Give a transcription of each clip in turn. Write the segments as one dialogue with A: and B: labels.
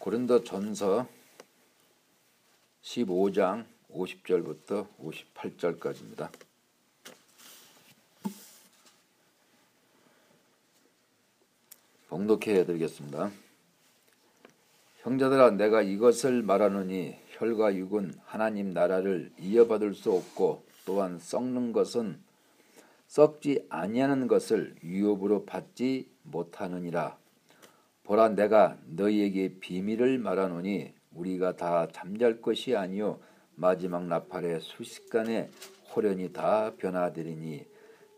A: 고린도전서 15장 50절부터 58절까지입니다. 봉독해 드리겠습니다. 형제들아, 내가 이것을 말하노니 혈과 육은 하나님 나라를 이어받을 수 없고, 또한 썩는 것은 썩지 아니하는 것을 유업으로 받지 못하느니라. 보라, 내가 너희에게 비밀을 말하노니 우리가 다 잠잘 것이 아니요 마지막 나팔에 순식간에 호련히 다 변화되리니,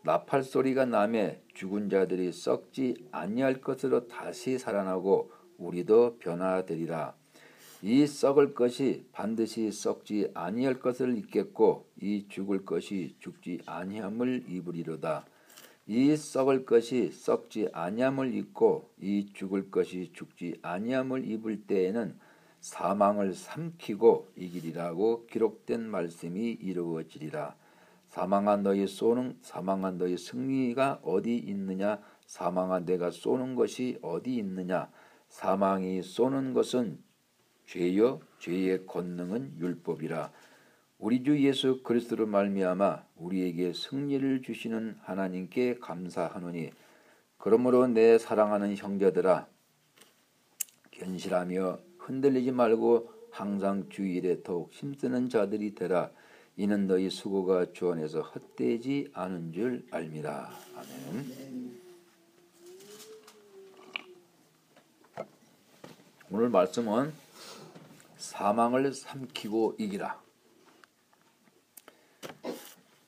A: 나팔 소리가 나매 죽은 자들이 썩지 아니할 것으로 다시 살아나고 우리도 변화되리라. 이 썩을 것이 반드시 썩지 아니할 것을 입겠고, 이 죽을 것이 죽지 아니함을 입으리로다. 이 썩을 것이 썩지 아니함을 입고 이 죽을 것이 죽지 아니함을 입을 때에는 사망을 삼키고 이기리라고 기록된 말씀이 이루어지리라. 사망아 너희 승리가 어디 있느냐? 사망아 내가 쏘는 것이 어디 있느냐? 사망이 쏘는 것은 죄요, 죄의 권능은 율법이라. 우리 주 예수 그리스도로 말미암아 우리에게 승리를 주시는 하나님께 감사하노니, 그러므로 내 사랑하는 형제들아, 견실하며 흔들리지 말고 항상 주 일에 더욱 힘쓰는 자들이 되라. 이는 너희 수고가 주 안에서 헛되지 않은 줄 알미라. 아멘. 오늘 말씀은 사망을 삼키고 이기라.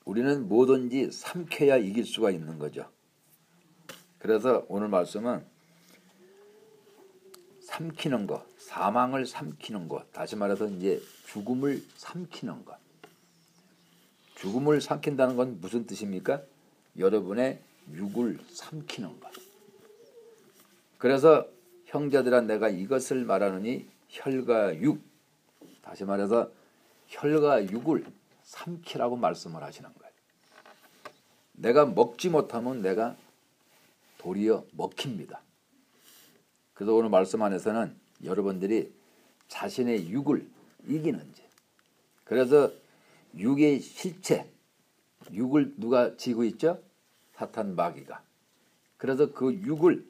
A: 우리는 뭐든지 삼켜야 이길 수가 있는 거죠. 그래서 오늘 말씀은 삼키는 것, 사망을 삼키는 것, 다시 말해서 이제 죽음을 삼키는 것. 죽음을 삼킨다는 건 무슨 뜻입니까? 여러분의 육을 삼키는 것. 그래서 형제들아, 내가 이것을 말하노니 혈과 육, 다시 말해서 혈과 육을 삼키라고 말씀을 하시는 거예요. 내가 먹지 못하면 내가 도리어 먹힙니다. 그래서 오늘 말씀 안에서는 여러분들이 자신의 육을 이기는지, 그래서 육의 실체, 육을 누가 지고 있죠? 사탄 마귀가. 그래서 그 육을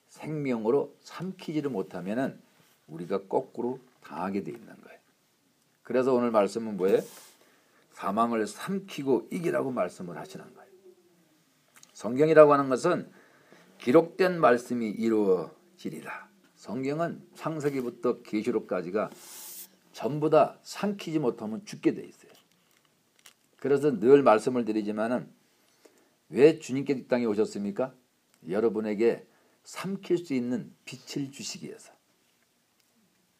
A: 생명으로 삼키지를 못하면은 우리가 거꾸로 당하게 돼 있는 거예요. 그래서 오늘 말씀은 뭐예요? 사망을 삼키고 이기라고 말씀을 하시는 거예요. 성경이라고 하는 것은 기록된 말씀이 이루어지리라. 성경은 창세기부터 계시록까지가 전부 다 삼키지 못하면 죽게 돼 있어요. 그래서 늘 말씀을 드리지만은, 왜 주님께 이 땅에 오셨습니까? 여러분에게 삼킬 수 있는 빛을 주시기 위해서.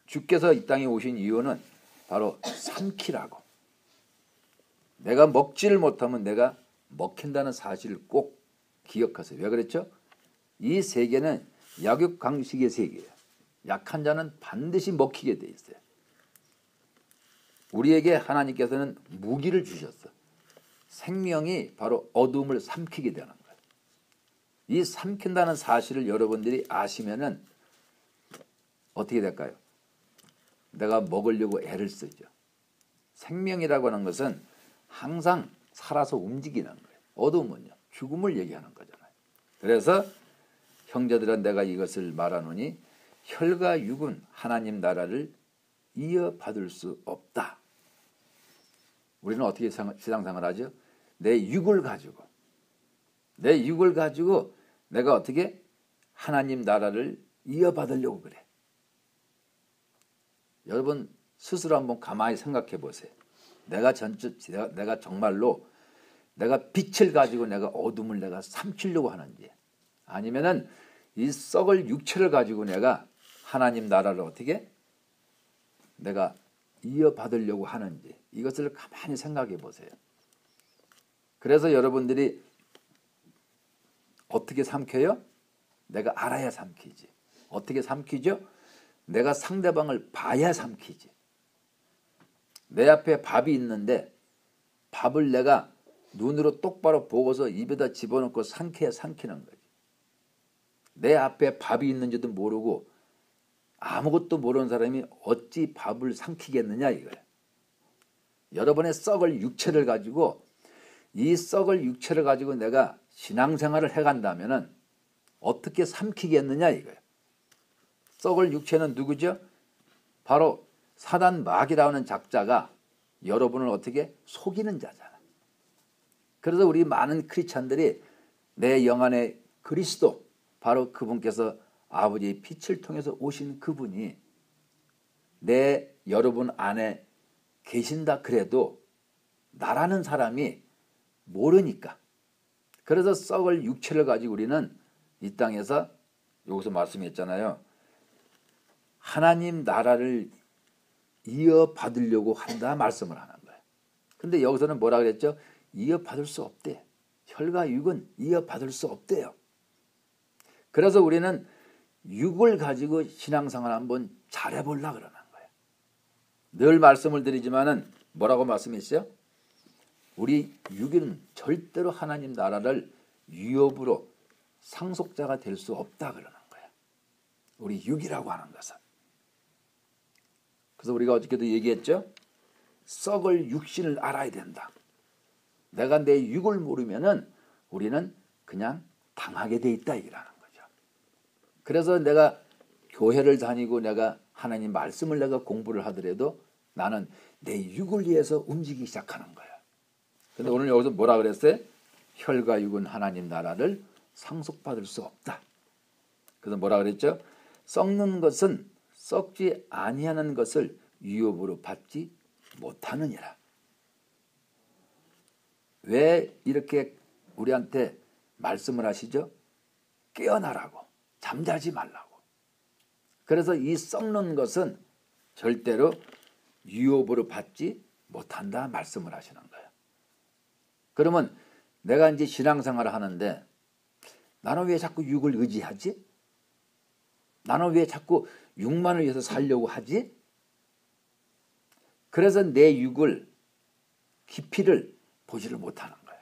A: 주께서 이 땅에 오신 이유는 바로 삼키라고. 내가 먹지를 못하면 내가 먹힌다는 사실을 꼭 기억하세요. 왜 그랬죠? 이 세계는 약육강식의 세계예요. 약한 자는 반드시 먹히게 돼 있어요. 우리에게 하나님께서는 무기를 주셨어. 생명이 바로 어둠을 삼키게 되는 거예요. 이 삼킨다는 사실을 여러분들이 아시면은 어떻게 될까요? 내가 먹으려고 애를 쓰죠. 생명이라고 하는 것은 항상 살아서 움직이는 거예요. 어둠은요, 죽음을 얘기하는 거잖아요. 그래서 형제들아, 내가 이것을 말하노니 혈과 육은 하나님 나라를 이어받을 수 없다. 우리는 어떻게 신앙생활 하죠? 내 육을 가지고 내가 어떻게 하나님 나라를 이어받으려고 그래. 여러분 스스로 한번 가만히 생각해 보세요. 내가 정말로 내가 빛을 가지고 내가 어둠을 내가 삼키려고 하는지, 아니면은 이 썩을 육체를 가지고 내가 하나님 나라를 어떻게 내가 이어받으려고 하는지, 이것을 가만히 생각해 보세요. 그래서 여러분들이 어떻게 삼켜요? 내가 알아야 삼키지. 어떻게 삼키죠? 내가 상대방을 봐야 삼키지. 내 앞에 밥이 있는데 밥을 내가 눈으로 똑바로 보고서 입에다 집어넣고 삼켜야 삼키는 거지. 내 앞에 밥이 있는지도 모르고 아무것도 모르는 사람이 어찌 밥을 삼키겠느냐 이거예요. 여러분의 썩을 육체를 가지고 이 썩을 육체를 가지고 내가 신앙생활을 해간다면은 어떻게 삼키겠느냐 이거예요. 썩을 육체는 누구죠? 바로 사단 마귀라는 작자가 여러분을 어떻게 속이는 자잖아. 그래서 우리 많은 크리스찬들이 내 영안의 그리스도, 바로 그분께서 아버지의 빛을 통해서 오신 그분이 내 여러분 안에 계신다 그래도 나라는 사람이 모르니까. 그래서 썩을 육체를 가지고 우리는 이 땅에서 여기서 말씀했잖아요. 하나님 나라를 이어받으려고 한다 말씀을 하는 거예요. 근데 여기서는 뭐라 그랬죠? 이어받을 수 없대. 혈과 육은 이어받을 수 없대요. 그래서 우리는 육을 가지고 신앙생활 한번 잘해보려고 그러는 거예요. 늘 말씀을 드리지만은 뭐라고 말씀했어요? 우리 육은 절대로 하나님 나라를 유업으로 상속자가 될 수 없다 그러는 거예요. 우리 육이라고 하는 것은. 그래서 우리가 어저께도 얘기했죠. 썩을 육신을 알아야 된다. 내가 내 육을 모르면은 우리는 그냥 당하게 돼 있다 이라는 거죠. 그래서 내가 교회를 다니고 내가 하나님 말씀을 내가 공부를 하더라도 나는 내 육을 위해서 움직이기 시작하는 거예요. 근데 오늘 여기서 뭐라 그랬어요? 혈과 육은 하나님 나라를 상속받을 수 없다. 그래서 뭐라 그랬죠? 썩는 것은 썩지 아니하는 것을 유업으로 받지 못하느니라. 왜 이렇게 우리한테 말씀을 하시죠? 깨어나라고, 잠자지 말라고. 그래서 이 썩는 것은 절대로 유업으로 받지 못한다 말씀을 하시는 거예요. 그러면 내가 이제 신앙생활을 하는데 나는 왜 자꾸 육을 의지하지? 나는 왜 자꾸 육만을 위해서 살려고 하지? 그래서 내 육을 깊이를 보지를 못하는 거예요.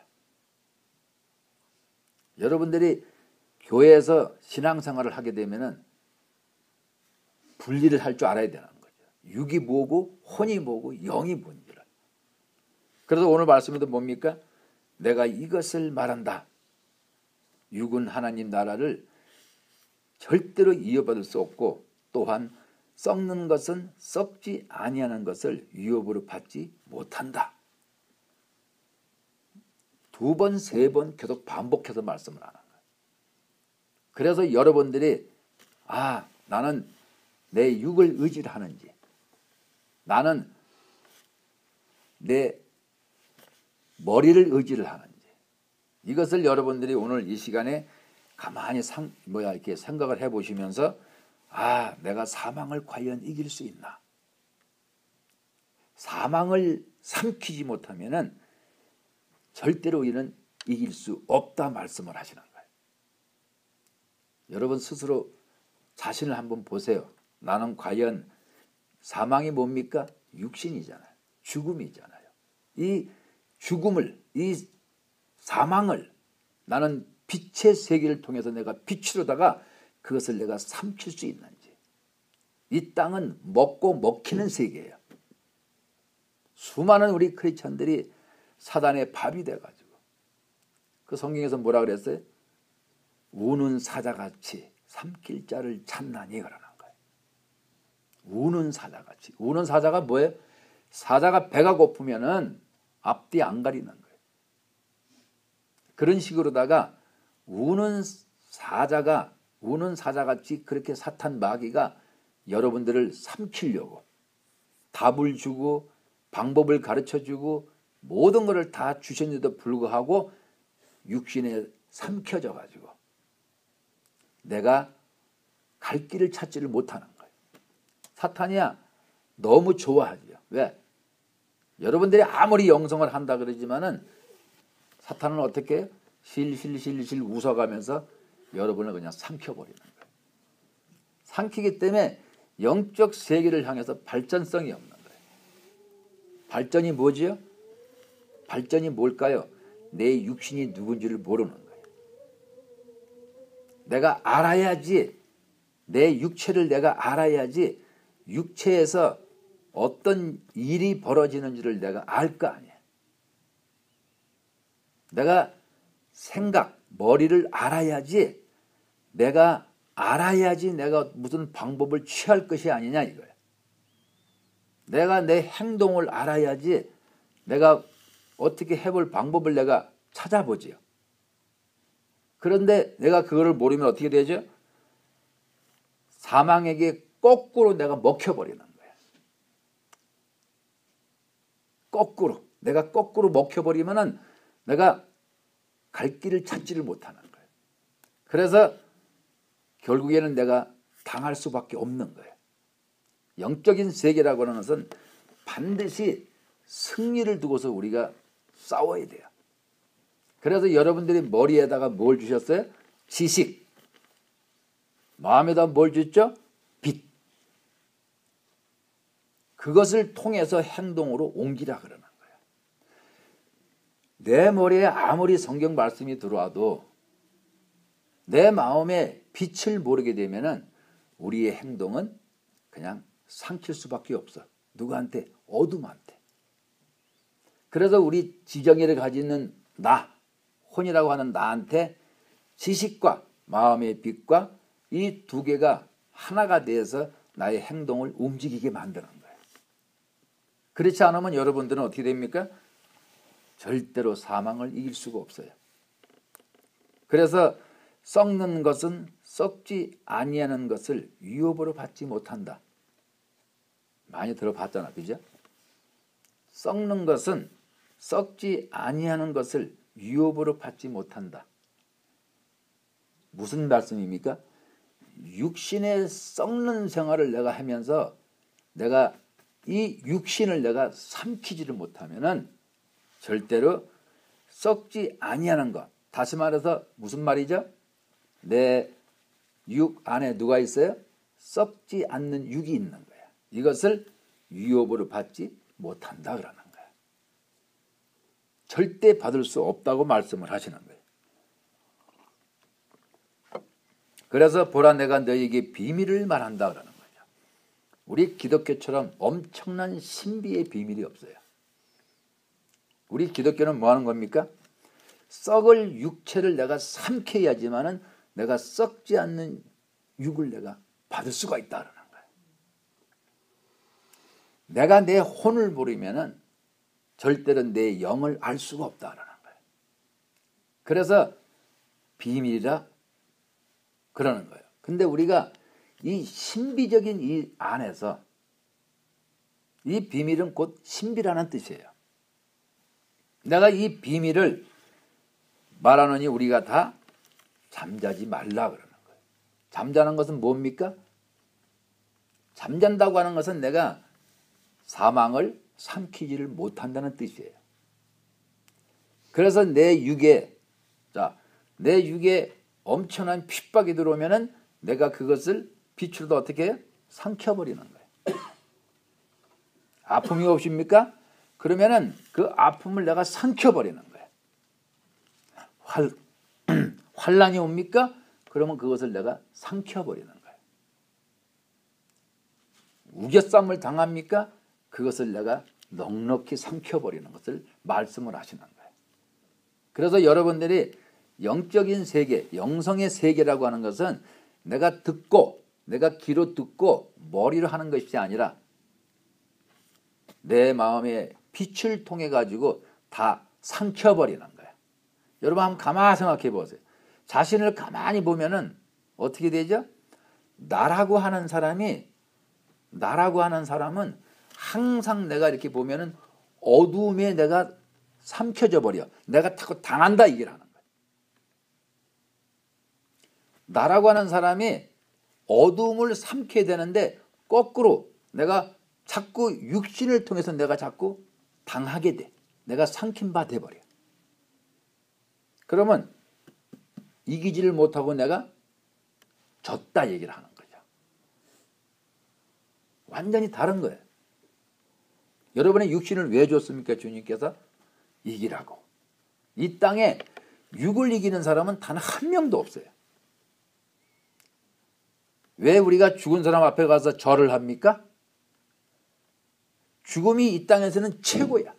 A: 여러분들이 교회에서 신앙생활을 하게 되면은 분리를 할 줄 알아야 되는 거죠. 육이 뭐고 혼이 뭐고 영이 뭔지를. 그래서 오늘 말씀에도 뭡니까? 내가 이것을 말한다. 육은 하나님 나라를 절대로 이어받을 수 없고 또한 썩는 것은 썩지 아니하는 것을 유업으로 받지 못한다. 두 번, 세 번 계속 반복해서 말씀을 하는 거예요. 그래서 여러분들이 나는 내 육을 의지를 하는지, 나는 내 머리를 의지를 하는지, 이것을 여러분들이 오늘 이 시간에 가만히 이렇게 생각을 해보시면서 내가 사망을 과연 이길 수 있나? 사망을 삼키지 못하면은 절대로 우리는 이길 수 없다 말씀을 하시는 거예요. 여러분 스스로 자신을 한번 보세요. 나는 과연 사망이 뭡니까? 육신이잖아요. 죽음이잖아요. 이 죽음을, 이 사망을 나는 빛의 세계를 통해서 내가 빛으로다가 그것을 내가 삼킬 수 있는지. 이 땅은 먹고 먹히는 세계예요. 수많은 우리 크리스천들이 사단의 밥이 돼가지고 그 성경에서 뭐라 그랬어요? 우는 사자같이 삼킬 자를 찾나니 그러는 거예요. 우는 사자같이. 우는 사자가 뭐예요? 사자가 배가 고프면은 앞뒤 안 가리는 거예요. 그런 식으로다가 우는 사자같이 그렇게 사탄 마귀가 여러분들을 삼키려고 답을 주고 방법을 가르쳐주고 모든 것을 다 주셨는데도 불구하고 육신에 삼켜져 가지고 내가 갈 길을 찾지를 못하는 거예요. 사탄이야 너무 좋아하죠. 왜? 여러분들이 아무리 영성을 한다 그러지만은 사탄은 어떻게 해요? 실실실실 웃어가면서 여러분을 그냥 삼켜버리는 거예요. 삼키기 때문에 영적 세계를 향해서 발전성이 없는 거예요. 발전이 뭐지요? 발전이 뭘까요? 내 육신이 누군지를 모르는 거예요. 내가 알아야지 내 육체를 내가 알아야지 육체에서 어떤 일이 벌어지는지를 내가 알 거 아니야. 내가 생각, 머리를 알아야지 내가 무슨 방법을 취할 것이 아니냐 이거야. 내가 내 행동을 알아야지 내가 어떻게 해볼 방법을 내가 찾아보지요. 그런데 내가 그거를 모르면 어떻게 되죠? 사망에게 거꾸로 내가 먹혀버리는 거야. 거꾸로. 내가 거꾸로 먹혀버리면은 내가 갈 길을 찾지를 못하는 거야. 그래서 결국에는 내가 당할 수밖에 없는 거예요. 영적인 세계라고 하는 것은 반드시 승리를 두고서 우리가 싸워야 돼요. 그래서 여러분들이 머리에다가 뭘 주셨어요? 지식. 마음에다 뭘 줬죠? 빛. 그것을 통해서 행동으로 옮기라 그러는 거예요. 내 머리에 아무리 성경 말씀이 들어와도 내 마음에 빛을 모르게 되면은 우리의 행동은 그냥 삼킬 수밖에 없어. 누구한테? 어둠한테. 그래서 우리 지정의를 가지는 나, 혼이라고 하는 나한테 지식과 마음의 빛과 이 두 개가 하나가 돼서 나의 행동을 움직이게 만드는 거예요. 그렇지 않으면 여러분들은 어떻게 됩니까? 절대로 사망을 이길 수가 없어요. 그래서 썩는 것은 썩지 아니하는 것을 유업으로 받지 못한다. 많이 들어봤잖아, 그죠? 썩는 것은 썩지 아니하는 것을 유업으로 받지 못한다. 무슨 말씀입니까? 육신의 썩는 생활을 내가 하면서 내가 이 육신을 내가 삼키지를 못하면은 절대로 썩지 아니하는 것. 다시 말해서 무슨 말이죠? 내 육 안에 누가 있어요? 썩지 않는 육이 있는 거야. 이것을 유업으로 받지 못한다 그러는 거야. 절대 받을 수 없다고 말씀을 하시는 거예요. 그래서 보라 내가 너희에게 비밀을 말한다 그러는 거죠. 우리 기독교처럼 엄청난 신비의 비밀이 없어요. 우리 기독교는 뭐 하는 겁니까? 썩을 육체를 내가 삼켜야지만은 내가 썩지 않는 육을 내가 받을 수가 있다 그러는 거예요. 내가 내 혼을 모르면은 절대로 내 영을 알 수가 없다 그러는 거예요. 그래서 비밀이라 그러는 거예요. 근데 우리가 이 신비적인 이 안에서 이 비밀은 곧 신비라는 뜻이에요. 내가 이 비밀을 말하노니 우리가 다 잠자지 말라 그러는 거예요. 잠자는 것은 뭡니까? 잠잔다고 하는 것은 내가 사망을 삼키지를 못한다는 뜻이에요. 그래서 내 육에 엄청난 핍박이 들어오면은 내가 그것을 빛으로도 어떻게 해요? 삼켜버리는 거예요. 아픔이 없습니까? 그러면은 그 아픔을 내가 삼켜버리는 거예요. 환란이 옵니까? 그러면 그것을 내가 삼켜버리는 거예요. 우겨쌈을 당합니까? 그것을 내가 넉넉히 삼켜버리는 것을 말씀을 하시는 거예요. 그래서 여러분들이 영적인 세계, 영성의 세계라고 하는 것은 내가 귀로 듣고 머리로 하는 것이 아니라 내 마음의 빛을 통해 가지고 다 삼켜버리는 거예요. 여러분 한번 가만히 생각해 보세요. 자신을 가만히 보면은 어떻게 되죠? 나라고 하는 사람은 항상 내가 이렇게 보면은 어두움에 내가 삼켜져 버려. 내가 자꾸 당한다 이걸 하는 거예요. 나라고 하는 사람이 어두움을 삼켜야 되는데 거꾸로 내가 자꾸 육신을 통해서 내가 자꾸 당하게 돼. 내가 삼킨 바 돼버려. 그러면 이기지를 못하고 내가 졌다 얘기를 하는 거죠. 완전히 다른 거예요. 여러분의 육신을 왜 줬습니까? 주님께서 이기라고. 이 땅에 육을 이기는 사람은 단 한 명도 없어요. 왜 우리가 죽은 사람 앞에 가서 절을 합니까? 죽음이 이 땅에서는 최고야.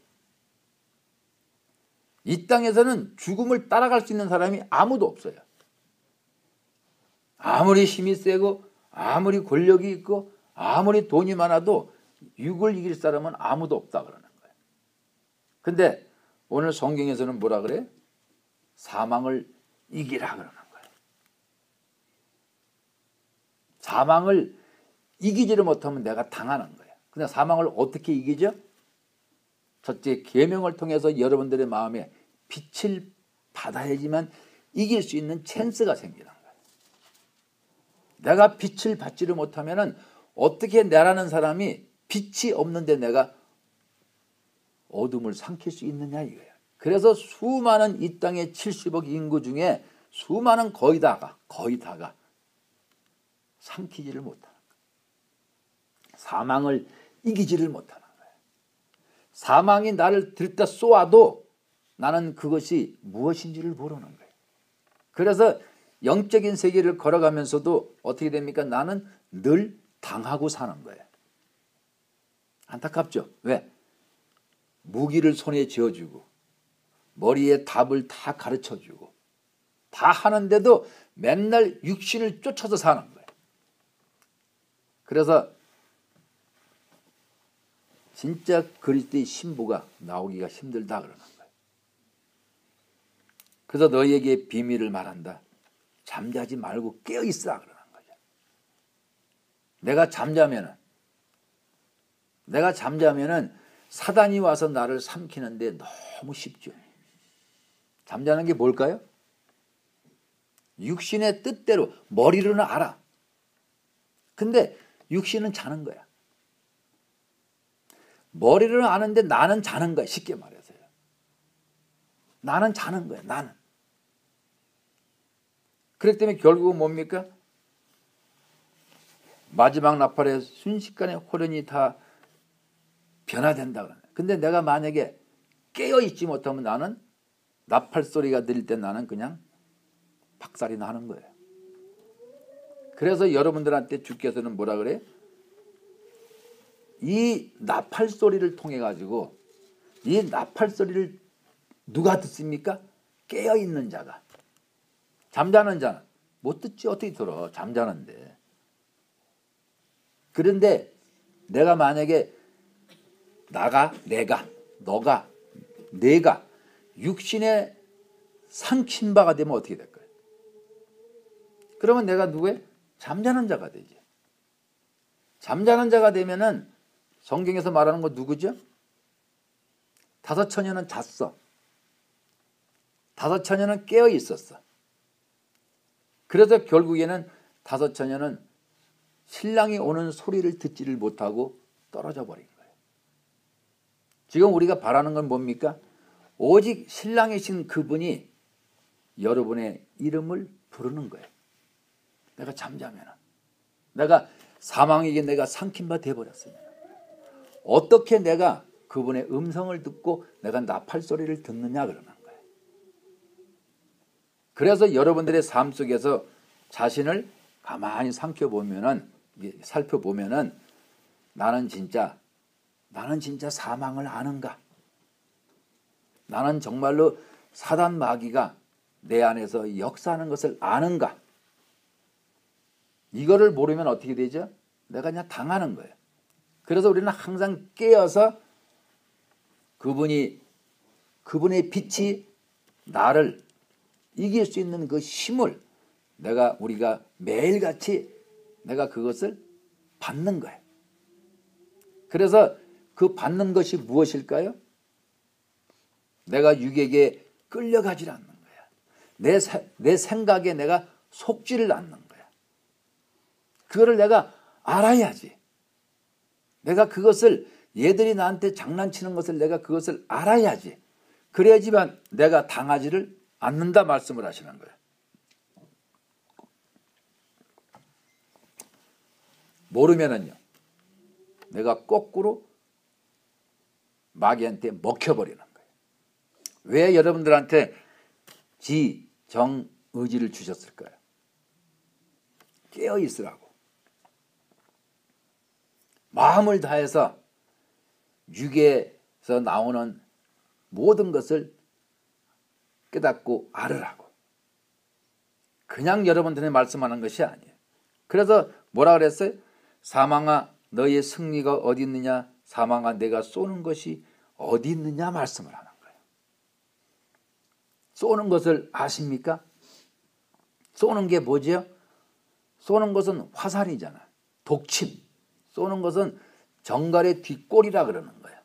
A: 이 땅에서는 죽음을 따라갈 수 있는 사람이 아무도 없어요. 아무리 힘이 세고 아무리 권력이 있고 아무리 돈이 많아도 육을 이길 사람은 아무도 없다 그러는 거예요. 근데 오늘 성경에서는 뭐라 그래? 사망을 이기라 그러는 거예요. 사망을 이기지를 못하면 내가 당하는 거예요. 근데 사망을 어떻게 이기죠? 첫째, 계명을 통해서 여러분들의 마음에 빛을 받아야지만 이길 수 있는 찬스가 생기는 거예요. 내가 빛을 받지를 못하면 어떻게 나라는 사람이 빛이 없는데 내가 어둠을 삼킬 수 있느냐 이거예요. 그래서 수많은 이 땅의 70억 인구 중에 수많은 거의 다가 삼키지를 못하는 거예요. 사망을 이기지를 못하는 거예요. 사망이 나를 들다 쏘아도 나는 그것이 무엇인지를 모르는 거예요. 그래서 영적인 세계를 걸어가면서도 어떻게 됩니까? 나는 늘 당하고 사는 거예요. 안타깝죠? 왜? 무기를 손에 쥐어주고 머리에 답을 다 가르쳐주고 다 하는데도 맨날 육신을 쫓아서 사는 거예요. 그래서 진짜 그리스도의 신부가 나오기가 힘들다 그러는 거예요. 그래서 너희에게 비밀을 말한다. 잠자지 말고 깨어있으라 그러는 거죠. 내가 잠자면은 사단이 와서 나를 삼키는데 너무 쉽죠. 잠자는 게 뭘까요? 육신의 뜻대로 머리로는 알아. 근데 육신은 자는 거야. 머리로는 아는데 나는 자는 거야. 쉽게 말해서요. 나는 자는 거야. 나는. 그렇기 때문에 결국은 뭡니까? 마지막 나팔에 순식간에 호련이 다 변화된다 그러네. 근데 내가 만약에 깨어있지 못하면 나는 나팔 소리가 들릴 때 나는 그냥 박살이 나는 거예요. 그래서 여러분들한테 주께서는 뭐라 그래? 이 나팔 소리를 통해 가지고 이 나팔 소리를 누가 듣습니까? 깨어있는 자가. 잠자는 자는 못 듣지. 어떻게 들어? 잠자는데. 그런데 내가 만약에 내가 육신에 삼킨 바가 되면 어떻게 될까요? 그러면 내가 누구예요? 잠자는 자가 되죠. 잠자는 자가 되면은 성경에서 말하는 거 누구죠? 다섯 처녀는 잤어. 다섯 처녀는 깨어 있었어. 그래서 결국에는 다섯 처녀는 신랑이 오는 소리를 듣지를 못하고 떨어져 버린 거예요. 지금 우리가 바라는 건 뭡니까? 오직 신랑이신 그분이 여러분의 이름을 부르는 거예요. 내가 잠자면, 내가 사망에게 내가 삼킨 바 돼버렸으면 어떻게 내가 그분의 음성을 듣고 내가 나팔 소리를 듣느냐 그러는 거예요. 그래서 여러분들의 삶 속에서 자신을 가만히 살펴보면은 나는 진짜 사망을 아는가? 나는 정말로 사단 마귀가 내 안에서 역사하는 것을 아는가? 이거를 모르면 어떻게 되죠? 내가 그냥 당하는 거예요. 그래서 우리는 항상 깨어서 그분의 빛이 나를 이길 수 있는 그 힘을 우리가 매일같이 내가 그것을 받는 거예요. 그래서 그 받는 것이 무엇일까요? 내가 육에게 끌려가지 않는 거야. 내 생각에 내가 속지를 않는 거야. 그거를 내가 알아야지. 내가 그것을 얘들이 나한테 장난치는 것을 내가 그것을 알아야지. 그래야지만 내가 당하지를 않는다 말씀을 하시는 거예요. 모르면은요, 내가 거꾸로 마귀한테 먹혀버리는 거예요. 왜 여러분들한테 지, 정, 의지를 주셨을까요? 깨어있으라고. 마음을 다해서 육에서 나오는 모든 것을 깨닫고 알으라고. 그냥 여러분들이 말씀하는 것이 아니에요. 그래서 뭐라 그랬어요? 사망아 너희의 승리가 어디 있느냐? 사망아 내가 쏘는 것이 어디 있느냐 말씀을 하는 거예요. 쏘는 것을 아십니까? 쏘는 게 뭐지요? 쏘는 것은 화살이잖아. 독침. 쏘는 것은 정갈의 뒷골이라 그러는 거예요.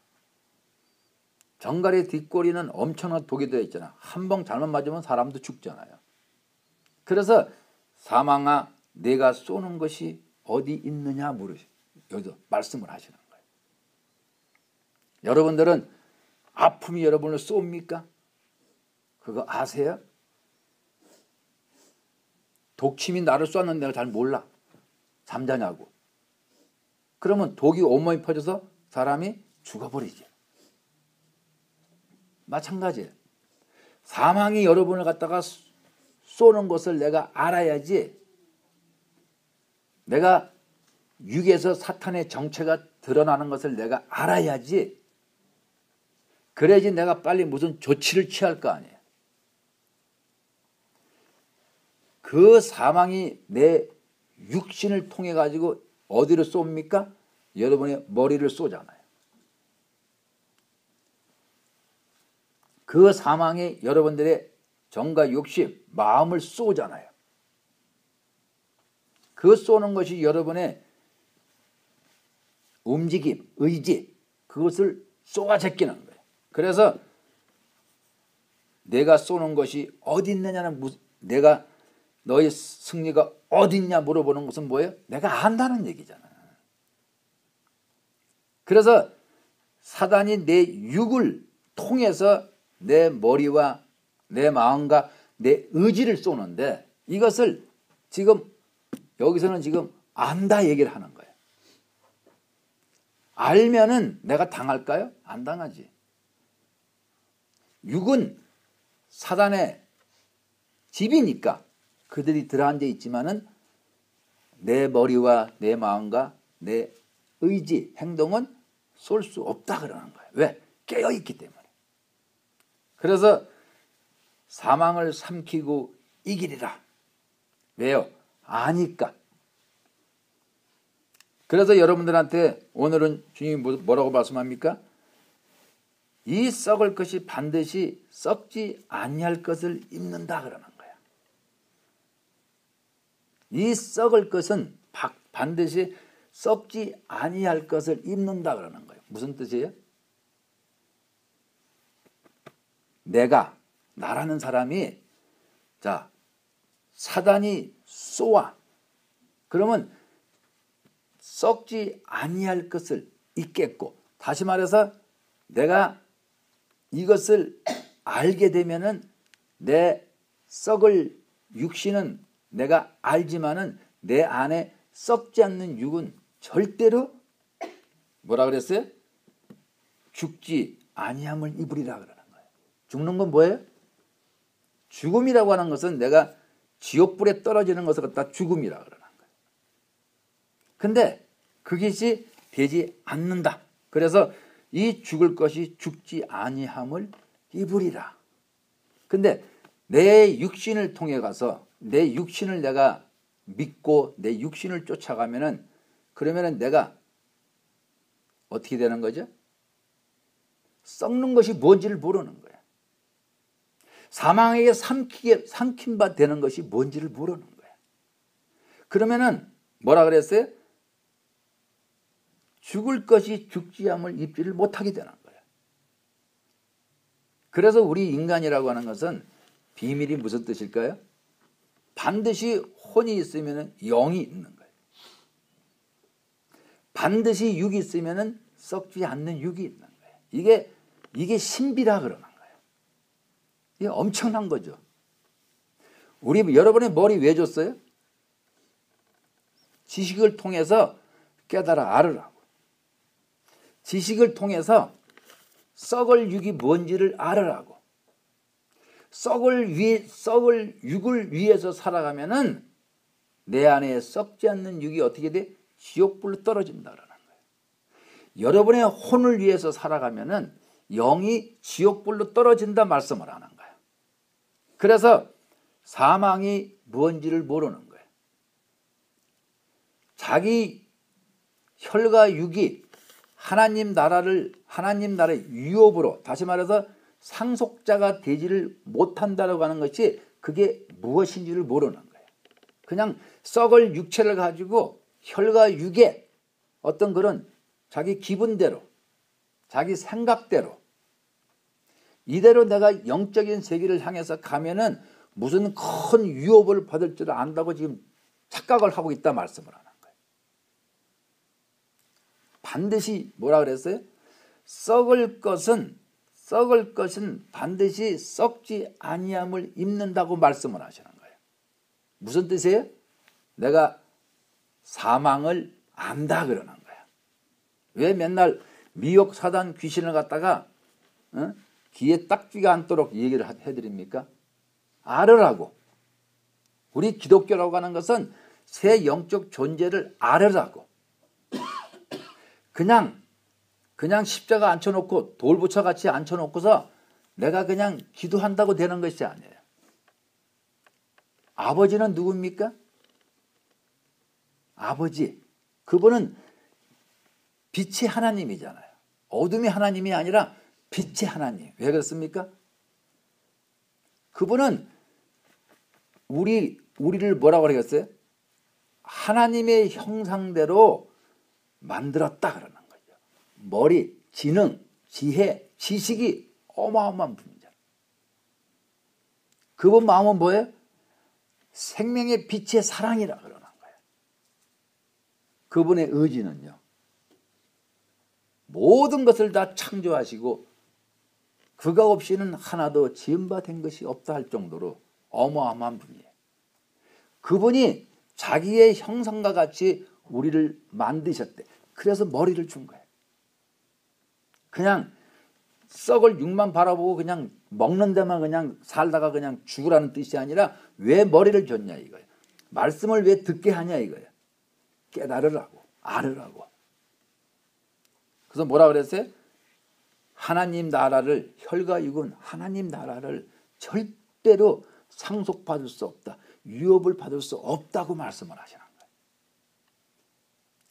A: 정갈의 뒷골이는 엄청난 독이 되어 있잖아. 한 방 잘못 맞으면 사람도 죽잖아요. 그래서 사망아 내가 쏘는 것이 어디 있느냐 여기서 말씀을 하시는 거예요. 여러분들은 아픔이 여러분을 쏩니까? 그거 아세요? 독침이 나를 쐈는데 내가 잘 몰라. 잠자냐고. 그러면 독이 온몸에 퍼져서 사람이 죽어버리지. 마찬가지예요. 사망이 여러분을 갖다가 쏘는 것을 내가 알아야지. 내가 육에서 사탄의 정체가 드러나는 것을 내가 알아야지. 그래야지 내가 빨리 무슨 조치를 취할 거 아니에요. 그 사망이 내 육신을 통해 가지고 어디를 쏩니까? 여러분의 머리를 쏘잖아요. 그 사망이 여러분들의 정과 욕심, 마음을 쏘잖아요. 그 쏘는 것이 여러분의 움직임, 의지, 그것을 쏘아 제끼는 거예요. 그래서 내가 쏘는 것이 어디 있느냐는 내가 너의 승리가 어디 있냐 물어보는 것은 뭐예요? 내가 안다는 얘기잖아. 그래서 사단이 내 육을 통해서 내 머리와 내 마음과 내 의지를 쏘는데 이것을 지금 여기서는 지금 안다 얘기를 하는 거예요. 알면은 내가 당할까요? 안 당하지. 육은 사단의 집이니까 그들이 들어앉아 있지만은 내 머리와 내 마음과 내 의지, 행동은 쏠 수 없다 그러는 거예요. 왜? 깨어있기 때문에. 그래서 사망을 삼키고 이기리라. 왜요? 아니까. 그래서 여러분들한테 오늘은 주님이 뭐라고 말씀합니까? 이 썩을 것이 반드시 썩지 아니할 것을 입는다 그러는 거야. 이 썩을 것은 반드시 썩지 아니할 것을 입는다 그러는 거예요. 무슨 뜻이에요? 나라는 사람이 자 사단이 쏘아 그러면 썩지 아니할 것을 입겠고, 다시 말해서 내가 이것을 알게 되면은 내 썩을 육신은 내가 알지만은 내 안에 썩지 않는 육은 절대로 뭐라 그랬어요? 죽지 아니함을 입으리라 그러는 거예요. 죽는 건 뭐예요? 죽음이라고 하는 것은 내가 지옥불에 떨어지는 것을 갖다 죽음이라 그러는 거예요. 근데 그것이 되지 않는다. 그래서 이 죽을 것이 죽지 아니함을 입으리라. 근데 내 육신을 통해 가서 내 육신을 내가 믿고 내 육신을 쫓아가면은 그러면은 내가 어떻게 되는 거죠? 썩는 것이 뭔지를 모르는 거예요. 사망에게 삼킨 바 되는 것이 뭔지를 모르는 거예요. 그러면은 뭐라 그랬어요? 죽을 것이 죽지 않을 입지를 못하게 되는 거예요. 그래서 우리 인간이라고 하는 것은 비밀이 무슨 뜻일까요? 반드시 혼이 있으면 영이 있는 거예요. 반드시 육이 있으면 썩지 않는 육이 있는 거예요. 이게 신비라 그러는 거예요. 이게 엄청난 거죠. 여러분의 머리 왜 줬어요? 지식을 통해서 깨달아 알으라고. 지식을 통해서 썩을 육이 뭔지를 알으라고. 썩을 육을 위해서 살아가면은 내 안에 썩지 않는 육이 어떻게 돼? 지옥불로 떨어진다 그러는 거예요. 여러분의 혼을 위해서 살아가면은 영이 지옥불로 떨어진다 말씀을 하는 거예요. 그래서 사망이 뭔지를 모르는 거예요. 자기 혈과 육이 하나님 나라의 유업으로, 다시 말해서 상속자가 되지를 못한다라고 하는 것이 그게 무엇인지를 모르는 거예요. 그냥 썩을 육체를 가지고 혈과 육에 어떤 그런 자기 기분대로, 자기 생각대로 이대로 내가 영적인 세계를 향해서 가면은 무슨 큰 유업을 받을 줄 안다고 지금 착각을 하고 있다 말씀을 하는 거예요. 반드시 뭐라 그랬어요? 썩을 것은 반드시 썩지 아니함을 입는다고 말씀을 하시는 거예요. 무슨 뜻이에요? 내가 사망을 안다 그러는 거야. 왜 맨날 미혹 사단 귀신을 갖다가 귀에 딱지가 않도록 얘기를 해드립니까? 알으라고. 우리 기독교라고 하는 것은 새 영적 존재를 알으라고. 그냥 십자가 앉혀놓고 돌부처같이 앉혀놓고서 내가 그냥 기도한다고 되는 것이 아니에요. 아버지는 누굽니까? 아버지. 그분은 빛의 하나님이잖아요. 어둠의 하나님이 아니라 빛의 하나님. 왜 그렇습니까? 그분은 우리를 뭐라고 그러겠어요? 하나님의 형상대로 만들었다 그러는 거죠. 머리, 지능, 지혜, 지식이 어마어마한 분이잖아요. 그분 마음은 뭐예요? 생명의 빛의 사랑이라 그러는 거예요. 그분의 의지는요. 모든 것을 다 창조하시고 그가 없이는 하나도 지음받은 것이 없다 할 정도로 어마어마한 분이에요. 그분이 자기의 형상과 같이 우리를 만드셨대. 그래서 머리를 준 거예요. 그냥 썩을 육만 바라보고 그냥 먹는 데만 그냥 살다가 그냥 죽으라는 뜻이 아니라 왜 머리를 줬냐 이거예요. 말씀을 왜 듣게 하냐 이거예요. 깨달으라고, 알으라고. 그래서 뭐라 그랬어요? 하나님 나라를, 혈과 육은 하나님 나라를 절대로 상속받을 수 없다. 유업을 받을 수 없다고 말씀을 하시는 거예요.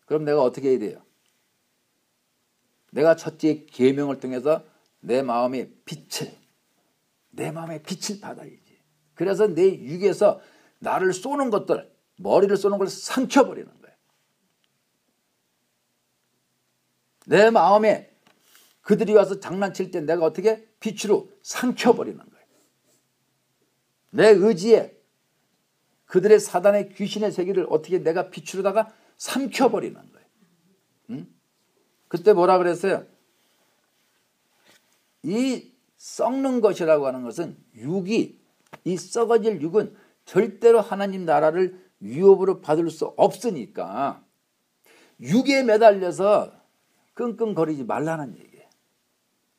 A: 그럼 내가 어떻게 해야 돼요? 내가 첫째 계명을 통해서 내 마음의 빛을 받아야지. 그래서 내 육에서 나를 쏘는 것들, 머리를 쏘는 걸 삼켜버리는 거예요. 내 마음에 그들이 와서 장난칠 때 내가 어떻게 빛으로 삼켜버리는 거예요. 내 의지에 그들의 사단의 귀신의 세계를 어떻게 내가 빛으로다가 삼켜버리는 거예요. 응? 그때 뭐라 그랬어요? 이 썩는 것이라고 하는 것은 이 썩어질 육은 절대로 하나님 나라를 유업으로 받을 수 없으니까 육에 매달려서 끙끙거리지 말라는 얘기예요.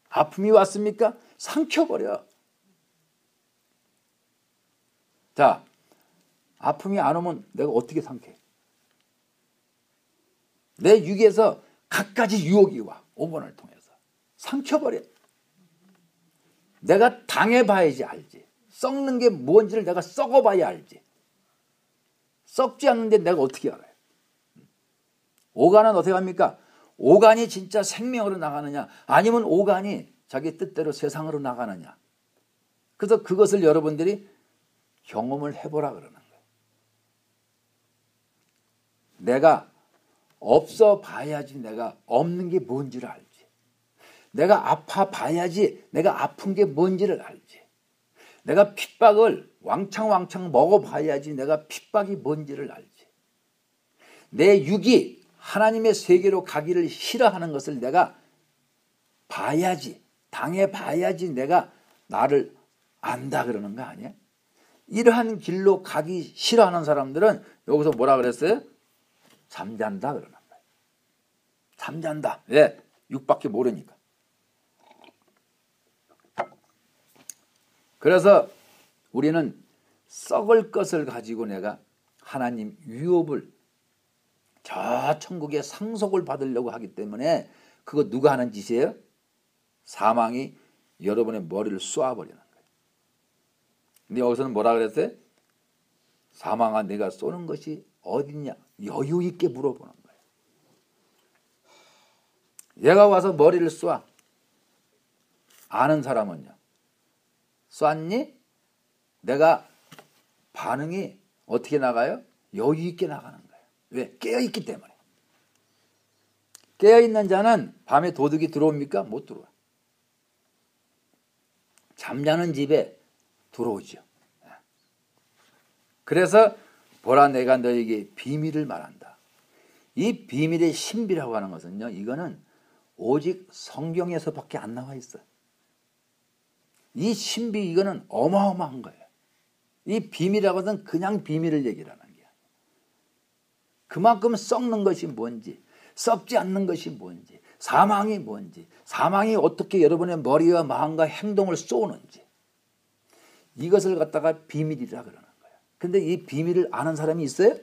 A: 아픔이 왔습니까? 삼켜버려. 자, 아픔이 안 오면 내가 어떻게 삼켜? 내 육에서 갖가지 유혹이 와. 오번을 통해서. 삼켜버려. 내가 당해봐야지 알지. 썩는 게 뭔지를 내가 썩어봐야 알지. 썩지 않는데 내가 어떻게 알아요? 오간은 어떻게 합니까? 오간이 진짜 생명으로 나가느냐 아니면 오간이 자기 뜻대로 세상으로 나가느냐. 그래서 그것을 여러분들이 경험을 해보라 그러는 거예요. 내가 없어 봐야지 내가 없는 게 뭔지를 알지. 내가 아파 봐야지 내가 아픈 게 뭔지를 알지. 내가 핍박을 왕창 먹어봐야지 내가 핍박이 뭔지를 알지. 내 육이 하나님의 세계로 가기를 싫어하는 것을 내가 봐야지, 당해봐야지 내가 나를 안다 그러는 거 아니야? 이러한 길로 가기 싫어하는 사람들은 여기서 뭐라 그랬어요? 잠잔다 그러는 거예요. 잠잔다. 왜? 육밖에 모르니까. 그래서 우리는 썩을 것을 가지고 내가 하나님 유업을 저 천국의 상속을 받으려고 하기 때문에 그거 누가 하는 짓이에요? 사망이 여러분의 머리를 쏘아버리는 거예요. 근데 여기서는 뭐라 그랬어요? 사망아 내가 쏘는 것이 어딨냐? 여유 있게 물어보는 거예요. 얘가 와서 머리를 쏴. 아는 사람은요. 쐈니? 내가 반응이 어떻게 나가요? 여유 있게 나가는 거예요. 왜? 깨어있기 때문에. 깨어있는 자는 밤에 도둑이 들어옵니까? 못 들어와. 잠자는 집에 들어오죠. 그래서 보라 내가 너에게 비밀을 말한다. 이 비밀의 신비라고 하는 것은요. 이거는 오직 성경에서밖에 안 나와 있어요. 이 신비 이거는 어마어마한 거예요. 이 비밀이라고 하는 그냥 비밀을 얘기하는 거야. 그만큼 썩는 것이 뭔지, 썩지 않는 것이 뭔지, 사망이 뭔지, 사망이 어떻게 여러분의 머리와 마음과 행동을 쏘는지 이것을 갖다가 비밀이라 그러는 거예요. 근데 이 비밀을 아는 사람이 있어요?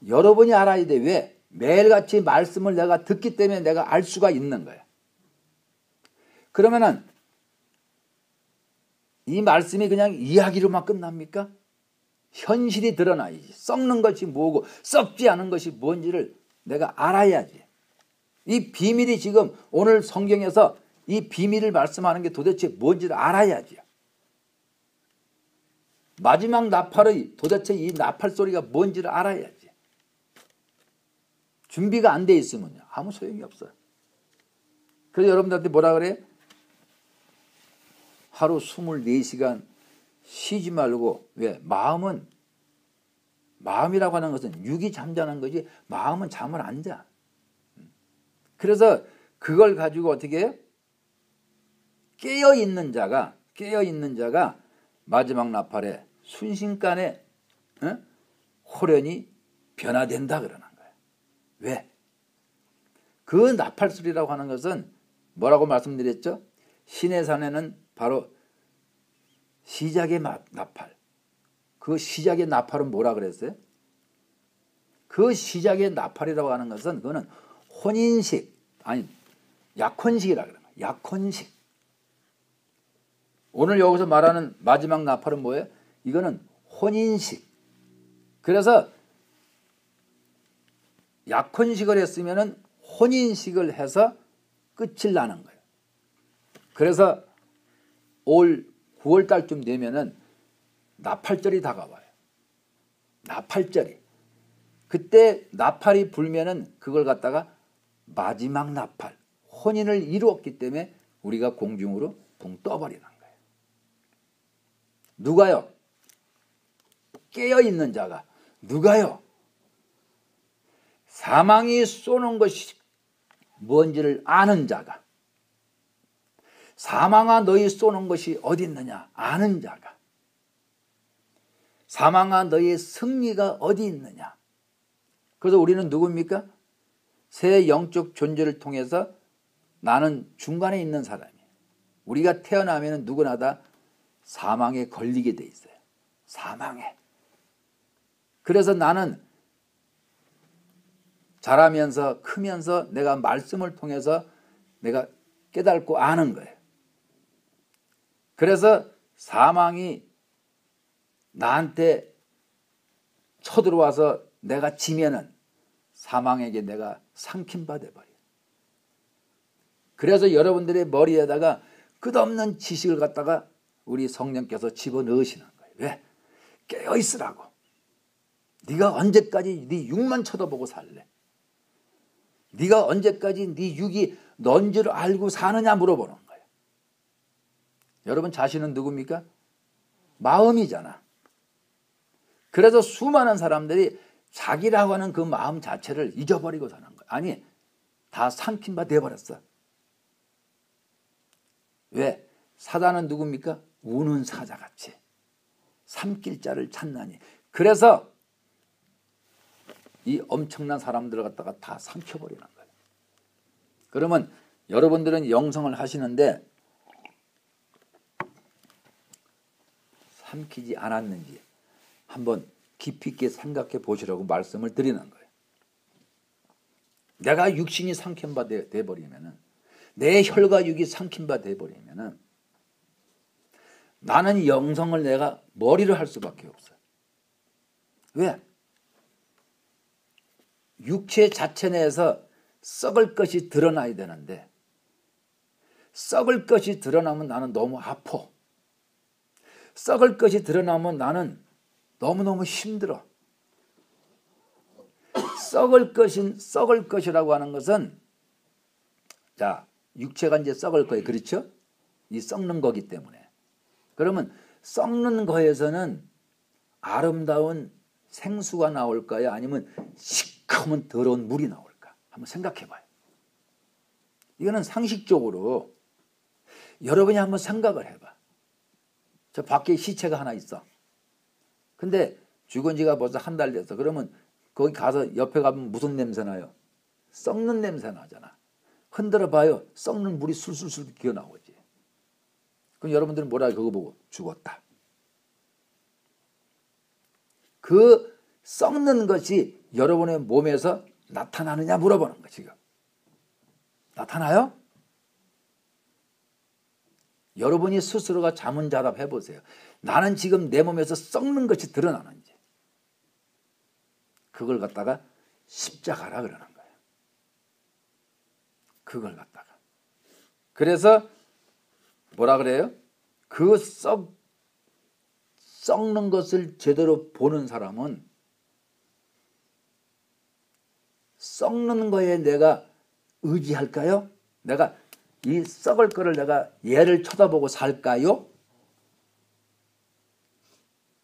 A: 여러분이 알아야 돼. 왜? 매일같이 말씀을 내가 듣기 때문에 내가 알 수가 있는 거예요. 그러면은 이 말씀이 그냥 이야기로만 끝납니까? 현실이 드러나야지. 썩는 것이 뭐고 썩지 않은 것이 뭔지를 내가 알아야지. 이 비밀이 지금 오늘 성경에서 이 비밀을 말씀하는 게 도대체 뭔지를 알아야지. 마지막 나팔의 도대체 이 나팔 소리가 뭔지를 알아야지. 준비가 안 돼 있으면요. 아무 소용이 없어요. 그래서 여러분들한테 뭐라 그래요? 하루 24시간 쉬지 말고 왜? 마음이라고 하는 것은 육이 잠자는 거지 마음은 잠을 안 자. 그래서 그걸 가지고 어떻게 해요? 깨어있는 자가 마지막 나팔에 순식간에 호련히 변화된다 그러는 거예요. 왜? 그 나팔 소리라고 하는 것은 뭐라고 말씀드렸죠? 신의 산에는 바로 시작의 나팔. 그 시작의 나팔은 뭐라 그랬어요? 그 시작의 나팔이라고 하는 것은 그거는 혼인식, 아니 약혼식이라 그래요. 약혼식. 오늘 여기서 말하는 마지막 나팔은 뭐예요? 이거는 혼인식. 그래서 약혼식을 했으면은 혼인식을 해서 끝을 나는 거예요. 그래서 올 9월 달쯤 되면은 나팔절이 다가와요. 나팔절이. 그때 나팔이 불면은 그걸 갖다가 마지막 나팔, 혼인을 이루었기 때문에 우리가 공중으로 붕 떠버리는 거예요. 누가요? 깨어있는 자가. 누가요? 사망이 쏘는 것이 뭔지를 아는 자가. 사망아 너희 쏘는 것이 어디 있느냐 아는 자가. 사망아 너희의 승리가 어디 있느냐. 그래서 우리는 누굽니까? 새 영적 존재를 통해서 나는 중간에 있는 사람이에요. 우리가 태어나면 누구나 다 사망에 걸리게 돼 있어요. 사망에. 그래서 나는 자라면서 크면서 내가 말씀을 통해서 내가 깨닫고 아는 거예요. 그래서 사망이 나한테 쳐들어와서 내가 지면은 사망에게 내가 삼킨 바 돼버려요. 그래서 여러분들의 머리에다가 끝없는 지식을 갖다가 우리 성령께서 집어넣으시는 거예요. 왜? 깨어있으라고. 네가 언제까지 네 육만 쳐다보고 살래? 네가 언제까지 네 육이 넌 줄 알고 사느냐 물어보는 거예요. 여러분 자신은 누굽니까? 마음이잖아. 그래서 수많은 사람들이 자기라고 하는 그 마음 자체를 잊어버리고 사는 거예요. 아니, 다 삼킨 바 돼버렸어. 왜? 사단은 누굽니까? 우는 사자같이 삼킬 자를 찾나니. 그래서 이 엄청난 사람들을 갖다가 다 삼켜버리는 거예요. 그러면 여러분들은 영성을 하시는데 삼키지 않았는지 한번 깊이 있게 생각해 보시라고 말씀을 드리는 거예요. 내가 육신이 삼킨 바 돼버리면은, 내 혈과 육이 삼킨 바 돼버리면은 나는 영성을 내가 머리로 할 수밖에 없어요. 왜? 육체 자체 내에서 썩을 것이 드러나야 되는데, 썩을 것이 드러나면 나는 너무 아파. 썩을 것이 드러나면 나는 너무너무 힘들어. 썩을 것이라고 하는 것은, 자, 육체가 이제 썩을 거예요. 그렇죠? 이 썩는 거기 때문에. 그러면 썩는 거에서는 아름다운 생수가 나올까요? 아니면 시커먼 더러운 물이 나올까? 한번 생각해 봐요. 이거는 상식적으로 여러분이 한번 생각을 해봐. 저 밖에 시체가 하나 있어. 근데 죽은 지가 벌써 한 달 됐어. 그러면 거기 가서 옆에 가면 무슨 냄새 나요? 썩는 냄새 나잖아. 흔들어 봐요. 썩는 물이 술술술 기어 나오지. 그럼 여러분들은 뭐라 그거 보고? 죽었다. 그 썩는 것이 여러분의 몸에서 나타나느냐 물어보는 거지. 지금 나타나요? 여러분이 스스로가 자문자답 해보세요. 나는 지금 내 몸에서 썩는 것이 드러나는지. 그걸 갖다가 십자가라 그러는 거예요. 그걸 갖다가. 그래서 뭐라 그래요? 그 썩는 것을 제대로 보는 사람은 썩는 거에 내가 의지할까요? 내가 이 썩을 거를 내가 얘를 쳐다보고 살까요?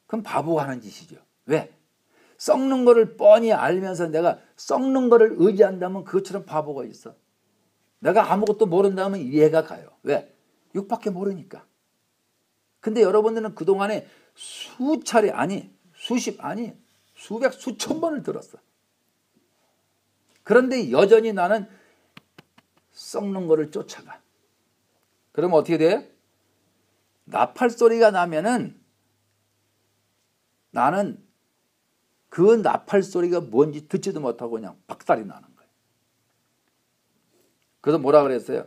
A: 그럼 바보가 하는 짓이죠. 왜? 썩는 거를 뻔히 알면서 내가 썩는 거를 의지한다면 그것처럼 바보가 있어. 내가 아무것도 모른다면 이해가 가요. 왜? 육밖에 모르니까. 근데 여러분들은 그동안에 수차례 아니 수십 아니 수백 수천 번을 들었어. 그런데 여전히 나는 썩는 거를 쫓아가. 그러면 어떻게 돼? 나팔 소리가 나면은 나는 그 나팔 소리가 뭔지 듣지도 못하고 그냥 박살이 나는 거예요. 그래서 뭐라 그랬어요?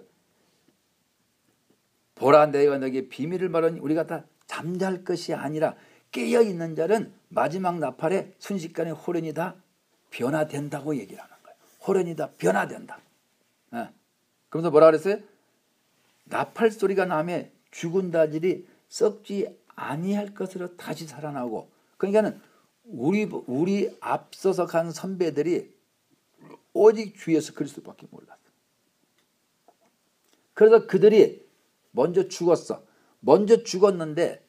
A: 보라, 내가 너에게 비밀을 말하니 우리가 다 잠잘 것이 아니라 깨어있는 자는 마지막 나팔에 순식간에 호련이 다 변화된다고 얘기를 하는 거예요. 호련이 다 변화된다. 그러면서 뭐라 그랬어요? 나팔 소리가 나면 죽은 자들이 썩지 아니할 것으로 다시 살아나고. 그러니까는 우리 앞서서 간 선배들이 오직 주 예수 그리스도밖에 몰랐어. 그래서 그들이 먼저 죽었어. 먼저 죽었는데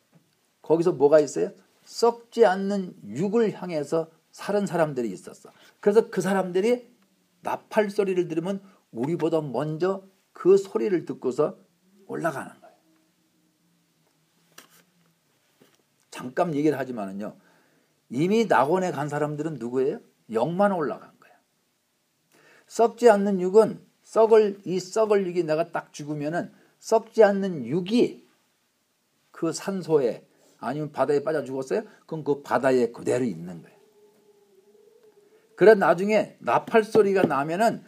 A: 거기서 뭐가 있어요? 썩지 않는 육을 향해서 살은 사람들이 있었어. 그래서 그 사람들이 나팔 소리를 들으면 우리보다 먼저 그 소리를 듣고서 올라가는 거예요. 잠깐 얘기를 하지만은요, 이미 낙원에 간 사람들은 누구예요? 영만 올라간 거예요. 썩지 않는 육은 이 썩을 육이 내가 딱 죽으면은 썩지 않는 육이 그 산소에 아니면 바다에 빠져 죽었어요? 그럼 그 바다에 그대로 있는 거예요. 그래 나중에 나팔 소리가 나면은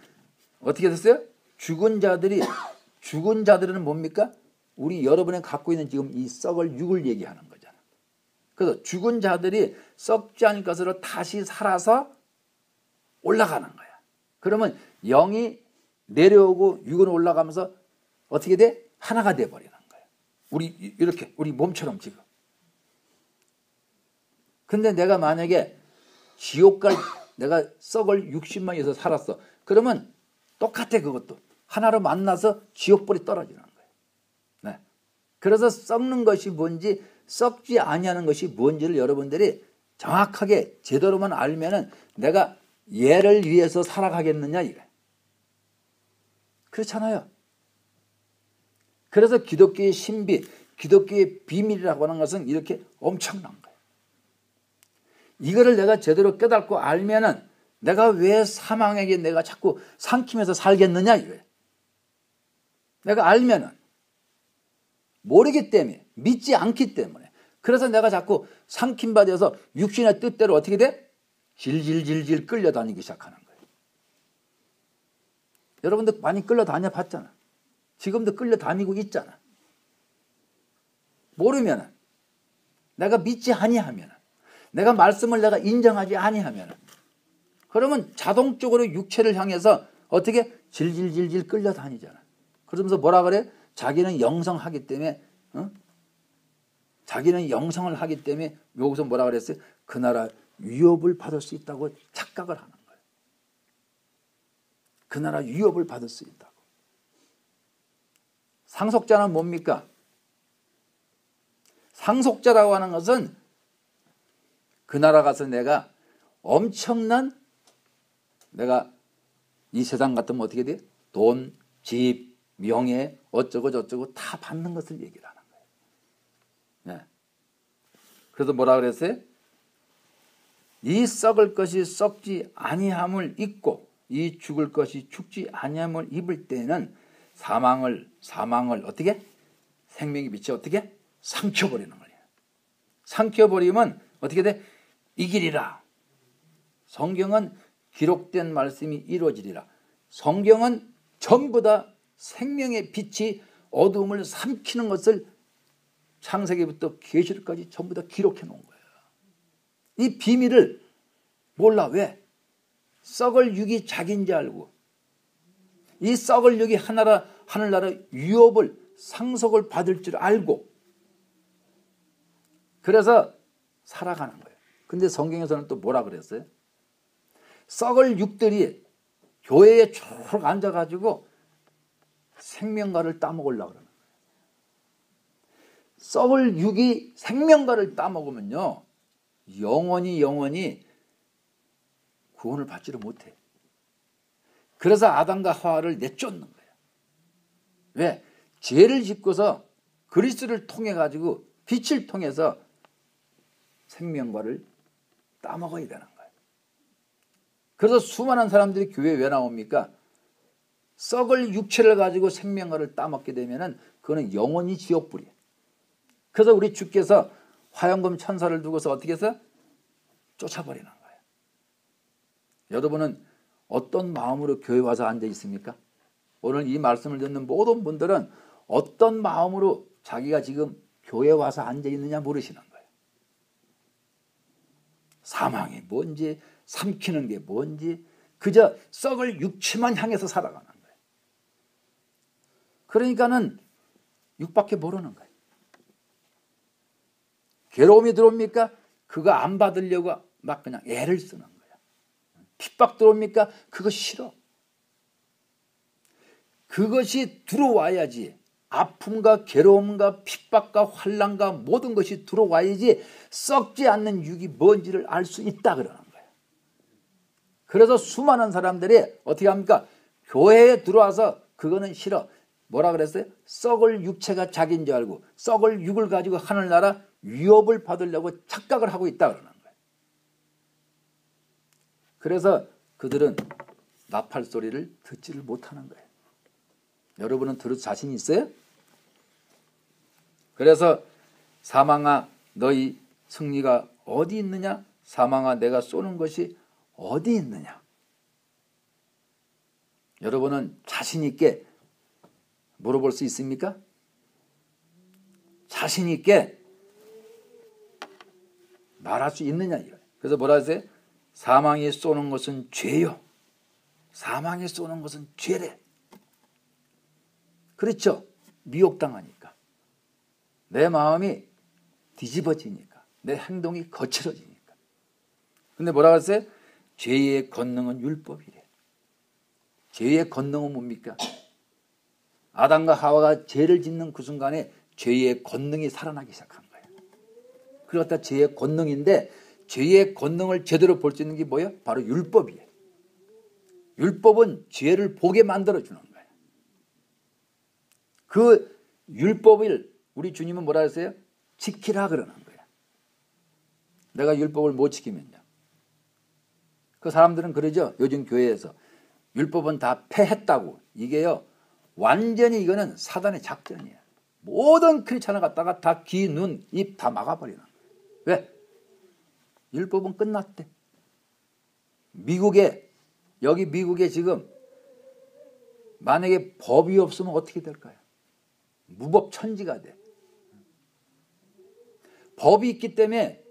A: 어떻게 됐어요? 죽은 자들은 뭡니까? 우리 여러분이 갖고 있는 지금 이 썩을 육을 얘기하는 거잖아. 그래서 죽은 자들이 썩지 않을 것으로 다시 살아서 올라가는 거야. 그러면 영이 내려오고 육은 올라가면서 어떻게 돼? 하나가 돼버리는 거야. 우리 몸처럼 지금. 근데 내가 만약에 내가 썩을 60만에서 살았어. 그러면 똑같아. 그것도 하나로 만나서 지옥불이 떨어지는 거예요. 네. 그래서 썩는 것이 뭔지 썩지 아니하는 것이 뭔지를 여러분들이 정확하게 제대로만 알면은 내가 얘를 위해서 살아가겠느냐 이래. 그렇잖아요. 그래서 기독교의 신비, 기독교의 비밀이라고 하는 것은 이렇게 엄청난 거예요. 이거를 내가 제대로 깨닫고 알면은 내가 왜 사망에게 내가 자꾸 삼키면서 살겠느냐 이거예요. 내가 알면은 모르기 때문에 믿지 않기 때문에 그래서 내가 자꾸 삼킴받아서 육신의 뜻대로 어떻게 돼? 질질질질 끌려다니기 시작하는 거예요. 여러분들 많이 끌려다녀 봤잖아. 지금도 끌려다니고 있잖아. 모르면은, 내가 믿지 아니하면은, 내가 말씀을 내가 인정하지 아니하면은, 그러면 자동적으로 육체를 향해서 어떻게 질질질질 끌려다니잖아. 그러면서 뭐라 그래? 자기는 영성하기 때문에, 자기는 영성을 하기 때문에 여기서 뭐라 그랬어요? 그 나라 위협을 받을 수 있다고 착각을 하는 거예요. 그 나라 위협을 받을 수 있다고. 상속자는 뭡니까? 상속자라고 하는 것은 그 나라 가서 내가 엄청난, 내가 이 세상 같으면 어떻게 돼? 돈, 집, 명예, 어쩌고 저쩌고 다 받는 것을 얘기를 하는 거예요. 네. 그래서 뭐라 그랬어요? 이 썩을 것이 썩지 아니함을 입고 이 죽을 것이 죽지 아니함을 입을 때는 사망을 어떻게? 생명의 빛이 어떻게? 삼켜버리는 거예요. 삼켜버리면 어떻게 돼? 이기리라. 성경은 기록된 말씀이 이루어지리라. 성경은 전부 다 생명의 빛이 어두움을 삼키는 것을 창세기부터 계시록까지 전부 다 기록해 놓은 거예요. 이 비밀을 몰라. 왜? 썩을 육이 자기인지 알고, 이 썩을 육이 하늘나라 위협을 상속을 받을 줄 알고, 그래서 살아가는 거예요. 근데 성경에서는 또 뭐라 그랬어요? 썩을 육들이 교회에 쭉 앉아가지고 생명과를 따먹으려고 그러는 거예요. 썩을 육이 생명과를 따먹으면요, 영원히 구원을 받지를 못해. 그래서 아담과 하와를 내쫓는 거예요. 왜? 죄를 짓고서 그리스도를 통해 가지고 빛을 통해서 생명과를 따먹어야 되는 거예요. 그래서 수많은 사람들이 교회에 왜 나옵니까? 썩을 육체를 가지고 생명과를 따먹게 되면은 그거는 영원히 지옥불이에요. 그래서 우리 주께서 화염금 천사를 두고서 어떻게 해서 쫓아버리는 거예요. 여러분은 어떤 마음으로 교회 와서 앉아 있습니까? 오늘 이 말씀을 듣는 모든 분들은 어떤 마음으로 자기가 지금 교회 와서 앉아 있느냐 모르시는 거예요. 사망이 뭔지, 삼키는 게 뭔지, 그저 썩을 육체만 향해서 살아가는 거예요. 그러니까는 육밖에 모르는 거예요. 괴로움이 들어옵니까? 그거 안 받으려고 막 그냥 애를 쓰는 거예요. 핍박 들어옵니까? 그거 싫어. 그것이 들어와야지. 아픔과 괴로움과 핍박과 환난과 모든 것이 들어와야지 썩지 않는 육이 뭔지를 알 수 있다 그러는 거예요. 그래서 수많은 사람들이 어떻게 합니까? 교회에 들어와서 그거는 싫어. 뭐라 그랬어요? 썩을 육체가 자기인 줄 알고 썩을 육을 가지고 하늘나라 위협을 받으려고 착각을 하고 있다 그러는 거예요. 그래서 그들은 나팔 소리를 듣지를 못하는 거예요. 여러분은 들을 자신 있어요? 그래서 사망아 너희 승리가 어디 있느냐? 사망아 내가 쏘는 것이 어디 있느냐? 여러분은 자신 있게 물어볼 수 있습니까? 자신 있게 말할 수 있느냐 이거예요. 그래서 뭐라 하세요? 사망이 쏘는 것은 죄요. 사망이 쏘는 것은 죄래. 그렇죠. 미혹당하니까. 내 마음이 뒤집어지니까. 내 행동이 거칠어지니까. 근데 뭐라고 했어요? 죄의 권능은 율법이래. 죄의 권능은 뭡니까? 아담과 하와가 죄를 짓는 그 순간에 죄의 권능이 살아나기 시작한 거예요. 그렇다 죄의 권능인데 죄의 권능을 제대로 볼 수 있는 게 뭐예요? 바로 율법이에요. 율법은 죄를 보게 만들어주는 거예요. 그 율법을 우리 주님은 뭐라 했어요? 지키라 그러는 거예요. 내가 율법을 못 지키면요. 그 사람들은 그러죠. 요즘 교회에서 율법은 다 폐했다고. 이게요. 완전히 이거는 사단의 작전이에요. 모든 크리스찬을 갖다가 다 귀, 눈, 입 다 막아버리는 거예요. 왜? 율법은 끝났대. 여기 미국에 지금 만약에 법이 없으면 어떻게 될까요? 무법천지가 돼. 법이 있기 때문에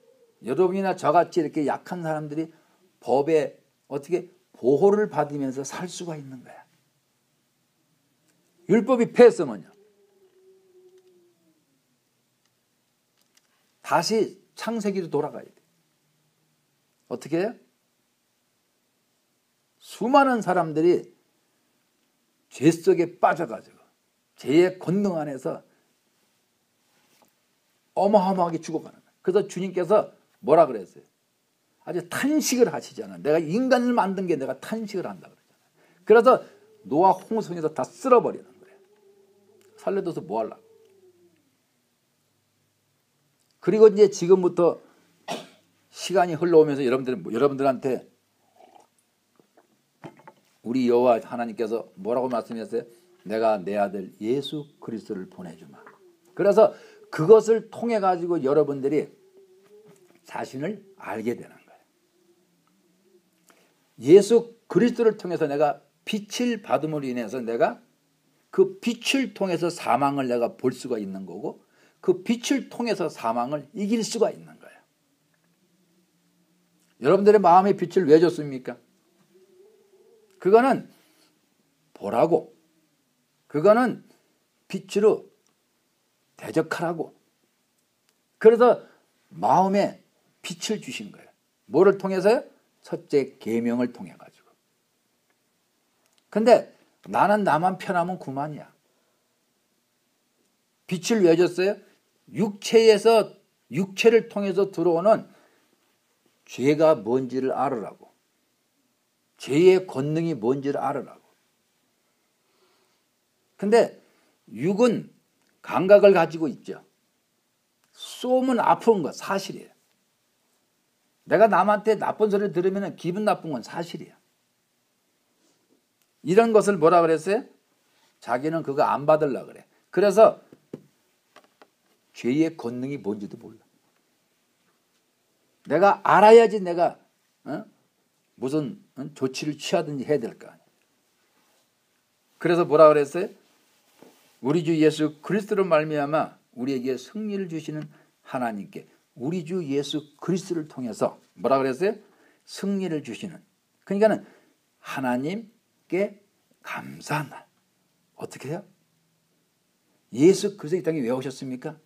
A: 여러분이나 저같이 이렇게 약한 사람들이 법에 어떻게 보호를 받으면서 살 수가 있는 거야. 율법이 폐했으면요, 다시 창세기로 돌아가야 돼. 어떻게 해요? 수많은 사람들이 죄 속에 빠져가지고 죄의 권능 안에서 어마어마하게 죽어가는 거예요. 그래서 주님께서 뭐라 그랬어요? 아주 탄식을 하시잖아요. 내가 인간을 만든 게 내가 탄식을 한다 그러잖아요. 그래서 노아 홍수에서 다 쓸어버리는 거예요. 살려둬서 뭐 하려고. 그리고 이제 지금부터 시간이 흘러오면서 여러분들한테 우리 여호와 하나님께서 뭐라고 말씀하셨어요? 내가 내 아들 예수 그리스도를 보내주마. 그래서 그것을 통해 가지고 여러분들이 자신을 알게 되는 거예요. 예수 그리스도를 통해서 내가 빛을 받음으로 인해서 내가 그 빛을 통해서 사망을 내가 볼 수가 있는 거고, 그 빛을 통해서 사망을 이길 수가 있는 거예요. 여러분들의 마음의 빛을 왜 줬습니까? 그거는 보라고, 그거는 빛으로 대적하라고. 그래서 마음에 빛을 주신 거예요. 뭐를 통해서요? 첫째 계명을 통해 가지고. 근데 나는 나만 편하면 그만이야. 빛을 왜 줬어요? 육체를 통해서 들어오는 죄가 뭔지를 알으라고. 죄의 권능이 뭔지를 알으라고. 근데 육은 감각을 가지고 있죠. 쏘면 아픈 거 사실이에요. 내가 남한테 나쁜 소리를 들으면 기분 나쁜 건 사실이야. 이런 것을 뭐라 그랬어요? 자기는 그거 안 받으려고 그래. 그래서 죄의 권능이 뭔지도 몰라. 내가 알아야지 내가 무슨 조치를 취하든지 해야 될 거 아니에요. 그래서 뭐라 그랬어요? 우리 주 예수 그리스도로 말미암아 우리에게 승리를 주시는 하나님께, 우리 주 예수 그리스도를 통해서 뭐라 그랬어요? 승리를 주시는. 그러니까는 하나님께 감사한다. 어떻게 해요? 예수 그리스도 이 땅에 왜 오셨습니까?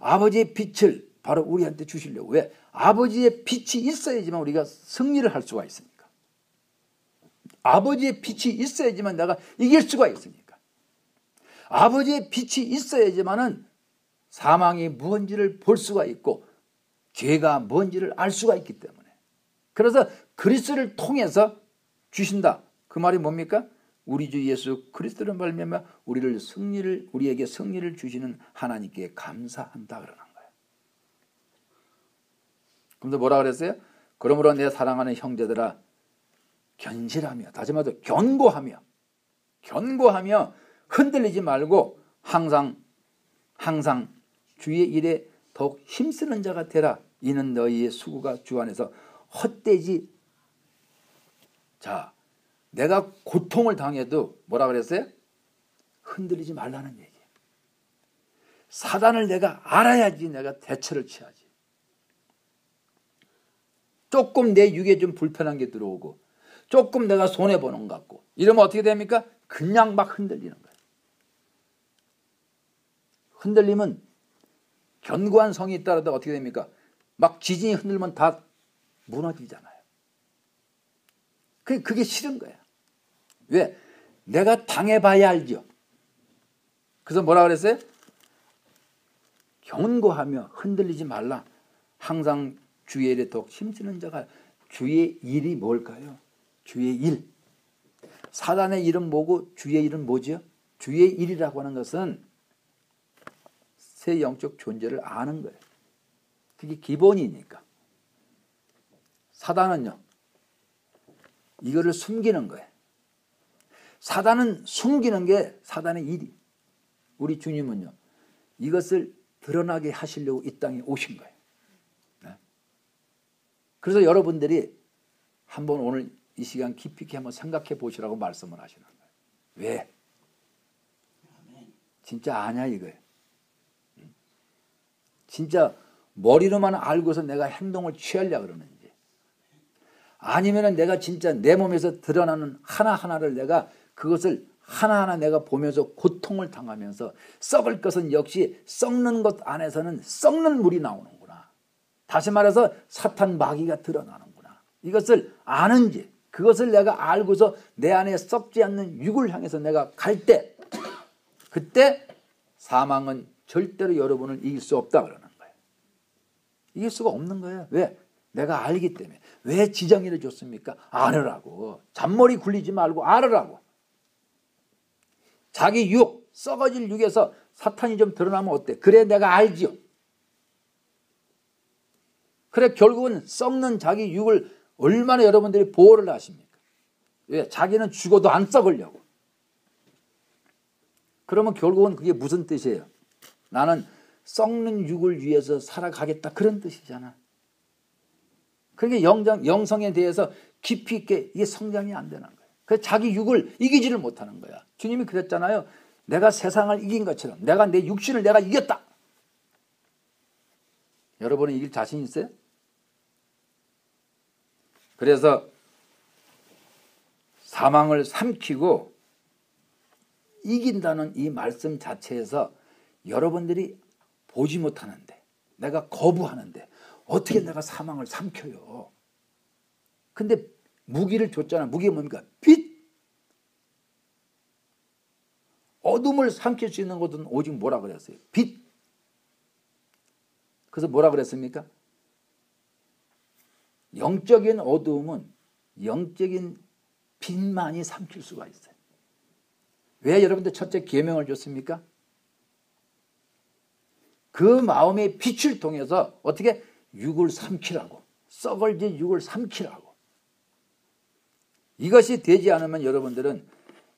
A: 아버지의 빛을 바로 우리한테 주시려고. 왜? 아버지의 빛이 있어야지만 우리가 승리를 할 수가 있으니까. 아버지의 빛이 있어야지만 내가 이길 수가 있으니까. 아버지의 빛이 있어야지만은 사망이 뭔지를 볼 수가 있고 죄가 뭔지를 알 수가 있기 때문에. 그래서 그리스도를 통해서 주신다. 그 말이 뭡니까? 우리 주 예수 그리스도를 말미암아 우리에게 승리를 주시는 하나님께 감사한다 그러는 거예요. 그런데 뭐라 그랬어요? 그러므로 내 사랑하는 형제들아, 견실하며, 다시 말해서 견고하며 흔들리지 말고 항상 주의 일에 더욱 힘쓰는 자가 되라. 이는 너희의 수고가 주 안에서 헛되지. 자, 내가 고통을 당해도 뭐라 그랬어요? 흔들리지 말라는 얘기예요. 사단을 내가 알아야지 내가 대처를 취하지. 조금 내 육에 좀 불편한 게 들어오고 조금 내가 손해보는 것 같고 이러면 어떻게 됩니까? 그냥 막 흔들리는 거예요. 흔들리면 견고한 성이 있다라도 어떻게 됩니까? 막 지진이 흔들면 다 무너지잖아요. 그게 싫은 거야. 왜? 내가 당해봐야 알죠. 그래서 뭐라 그랬어요? 견고하며 흔들리지 말라. 항상 주의 일에 더욱 힘쓰는 자가. 주의 일이 뭘까요? 주의 일. 사단의 일은 뭐고 주의 일은 뭐죠? 주의 일이라고 하는 것은 새 영적 존재를 아는 거예요. 그게 기본이니까. 사단은요, 이거를 숨기는 거예요. 사단은 숨기는 게 사단의 일이. 우리 주님은요, 이것을 드러나게 하시려고 이 땅에 오신 거예요. 네? 그래서 여러분들이 한번 오늘 이 시간 깊이 있게 한번 생각해 보시라고 말씀을 하시는 거예요. 왜? 진짜 아냐 이거예요. 진짜 머리로만 알고서 내가 행동을 취하려고 그러는지, 아니면 내가 진짜 내 몸에서 드러나는 하나하나를 내가 그것을 하나하나 내가 보면서 고통을 당하면서 썩을 것은 역시 썩는 것 안에서는 썩는 물이 나오는구나. 다시 말해서 사탄 마귀가 드러나는구나. 이것을 아는지, 그것을 내가 알고서 내 안에 썩지 않는 육을 향해서 내가 갈 때, 그때 사망은 절대로 여러분을 이길 수 없다 그러는 거예요. 이길 수가 없는 거예요. 왜? 내가 알기 때문에. 왜 지정의를 줬습니까? 알으라고. 잔머리 굴리지 말고 알으라고. 자기 육, 썩어질 육에서 사탄이 좀 드러나면 어때? 그래 내가 알지요. 그래 결국은 썩는 자기 육을 얼마나 여러분들이 보호를 하십니까? 왜? 자기는 죽어도 안 썩으려고. 그러면 결국은 그게 무슨 뜻이에요? 나는 썩는 육을 위해서 살아가겠다 그런 뜻이잖아. 그러니까 영성에 대해서 깊이 있게 이게 성장이 안 되는 거예요. 그래서 자기 육을 이기지를 못하는 거야. 주님이 그랬잖아요. 내가 세상을 이긴 것처럼 내가 내 육신을 내가 이겼다. 여러분은 이길 자신 있어요? 그래서 사망을 삼키고 이긴다는 이 말씀 자체에서 여러분들이 보지 못하는데, 내가 거부하는데 어떻게 내가 사망을 삼켜요? 근데 무기를 줬잖아. 무기가 뭡니까? 빛. 어둠을 삼킬 수 있는 것은 오직 뭐라 그랬어요? 빛. 그래서 뭐라 그랬습니까? 영적인 어두움은 영적인 빛만이 삼킬 수가 있어요. 왜 여러분들 첫째 계명을 줬습니까? 그 마음의 빛을 통해서 어떻게 육을 삼키라고, 썩을지 육을 삼키라고. 이것이 되지 않으면 여러분들은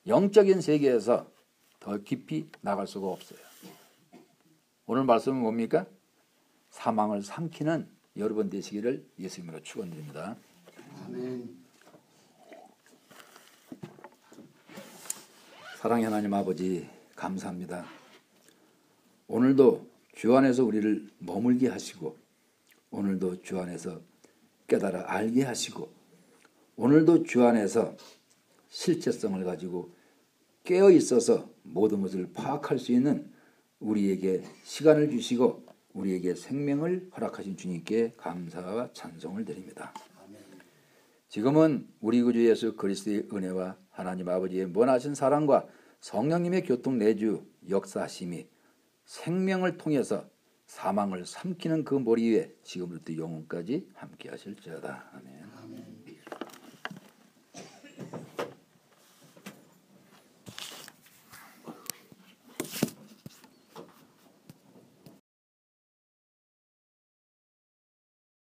A: 영적인 세계에서 더 깊이 나갈 수가 없어요. 오늘 말씀은 뭡니까? 사망을 삼키는 여러분 되시기를 예수님으로 축원드립니다.
B: 아멘.
A: 사랑의 하나님 아버지 감사합니다. 오늘도 주 안에서 우리를 머물게 하시고, 오늘도 주 안에서 깨달아 알게 하시고, 오늘도 주 안에서 실체성을 가지고 깨어 있어서 모든 것을 파악할 수 있는 우리에게 시간을 주시고 우리에게 생명을 허락하신 주님께 감사와 찬송을 드립니다. 지금은 우리 구주 예수 그리스도의 은혜와 하나님 아버지의 무한하신 사랑과 성령님의 교통 내주 역사하심이 생명을 통해서 사망을 삼키는 그 머리 위에 지금부터 영원까지 함께 하실지어다. 아멘.